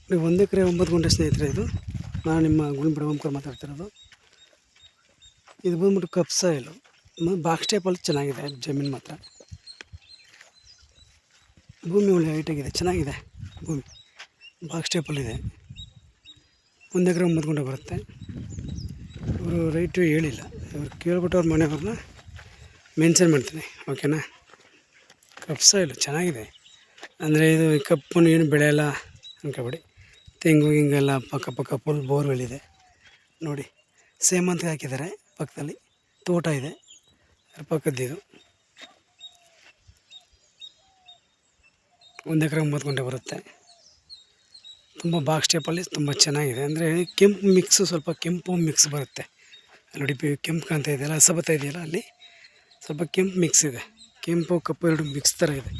ನೀವು 1 ಎಕರೆ 9 ಗುಂಟೆ ಸ್ನೇಹಿತರೆ. ಇದು ನಾನು ನಿಮ್ಮ ಗುಂಡ್ಬಿಡ ಓಂಕಾರ ಮಾತಾಡ್ತಿರೋದು. ಇದು ಬಂದ್ಬಿಟ್ಟು ಕಪ್ ಸಾಯಿಲು ಬಾಕ್ಸ್ ಟೈಪಲ್ಲಿ ಚೆನ್ನಾಗಿದೆ ಜಮೀನು ಮಾತ್ರ. ಭೂಮಿ ಒಳ್ಳೆ ಹೈಟಾಗಿದೆ, ಚೆನ್ನಾಗಿದೆ ಭೂಮಿ, ಬಾಕ್ಸ್ ಟೈಪಲ್ಲಿದೆ. 1 ಎಕರೆ 9 ಗುಂಟೆ ಬರುತ್ತೆ. ಇವರು ರೈಟು ಹೇಳಿಲ್ಲ, ಇವ್ರು ಕೇಳ್ಬಿಟ್ಟು ಅವ್ರ ಮನೆಯವ್ರನ್ನ ಮೆನ್ಷನ್ ಮಾಡ್ತೀನಿ, ಓಕೆನಾ. ಕಪ್ ಸಾಯಿಲು ಚೆನ್ನಾಗಿದೆ, ಅಂದರೆ ಇದು ಕಪ್ಪು ಏನು ಬೆಳೆಯಲ್ಲ ಅನ್ಕೊಬೇಡಿ. ತೆಂಗು ಹಿಂಗೆಲ್ಲ ಪಕ್ಕ ಫುಲ್ ಬೋರ್ವೆಲ್ ಇದೆ ನೋಡಿ. ಸೇಮಂತಿಗೆ ಹಾಕಿದ್ದಾರೆ, ಪಕ್ಕದಲ್ಲಿ ತೋಟ ಇದೆ, ಅದ್ರ ಪಕ್ಕದ್ದಿದು. 1 ಎಕರೆ 9 ಗುಂಟೆ ಬರುತ್ತೆ. ತುಂಬ ಬಾಕ್ಸ್ ಟೈಪಲ್ಲಿ ತುಂಬ ಚೆನ್ನಾಗಿದೆ. ಅಂದರೆ ಕೆಂಪು ಮಿಕ್ಸು, ಸ್ವಲ್ಪ ಕೆಂಪು ಮಿಕ್ಸ್ ಬರುತ್ತೆ ನೋಡಿ. ಕೆಂಪು ಕಾಣ್ತಾ ಇದೆಯಲ್ಲ, ಹಸಬತ್ತ ಇದೆಯಲ್ಲ, ಅಲ್ಲಿ ಸ್ವಲ್ಪ ಕೆಂಪು ಮಿಕ್ಸ್ ಇದೆ. ಕೆಂಪು ಕಪ್ಪು ಎರಡು ಮಿಕ್ಸ್ ಥರ ಇದೆ.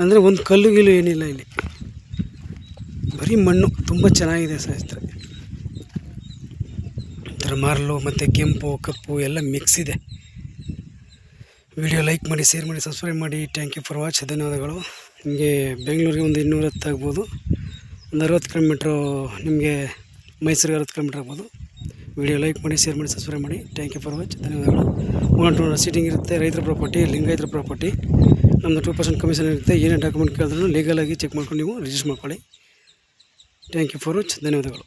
ಅಂದರೆ ಒಂದು ಕಲ್ಲು ಗಿಲ್ಲು ಏನಿಲ್ಲ ಇಲ್ಲಿ, ಬರೀ ಮಣ್ಣು. ತುಂಬ ಚೆನ್ನಾಗಿದೆ ಸ್ನೇಹಿತರೆ. ಒಂಥರ ಮಾರ್ಲು ಮತ್ತು ಕೆಂಪು ಕಪ್ಪು ಎಲ್ಲ ಮಿಕ್ಸ್ ಇದೆ. ವಿಡಿಯೋ ಲೈಕ್ ಮಾಡಿ, ಶೇರ್ ಮಾಡಿ, ಸಬ್ಸ್ಕ್ರೈಬ್ ಮಾಡಿ. Thank you for watch. ಧನ್ಯವಾದಗಳು. ನಿಮಗೆ ಬೆಂಗಳೂರಿಗೆ ಒಂದು 210 ಆಗ್ಬೋದು, ಒಂದು 60 ಕಿಲೋಮೀಟ್ರು, ನಿಮಗೆ ಮೈಸೂರಿಗೆ 60 ಕಿಲೋಮೀಟ್ರ್ ಆಗ್ಬೋದು. ವಿಡಿಯೋ ಲೈಕ್ ಮಾಡಿ, ಶೇರ್ ಮಾಡಿ, ಸಬ್ಸ್ಕ್ರೈಬ್ ಮಾಡಿ. Thank you for watch. ಧನ್ಯವಾದಗಳು. 1 ಸೀಟಿಂಗ್ ಇರುತ್ತೆ. ರೈತರ ಪ್ರಾಪರ್ಟಿ, ಲಿಂಗಾಯತರ ಪ್ರಾಪರ್ಟಿ. ನಮ್ಮದು 2% ಕಮಿಷನ್ ಇರುತ್ತೆ. ಏನೇ ಡಾಕ್ಯುಮೆಂಟ್ ಕೇಳಿದ್ರೂ ಲೀಗಲಾಗಿ ಚೆಕ್ ಮಾಡ್ಕೊಂಡು ನೀವು ರಿಜಿಸ್ಟರ್ ಮಾಡ್ಕೊಳ್ಳಿ. Thank you for watch. ಧನ್ಯವಾದಗಳು.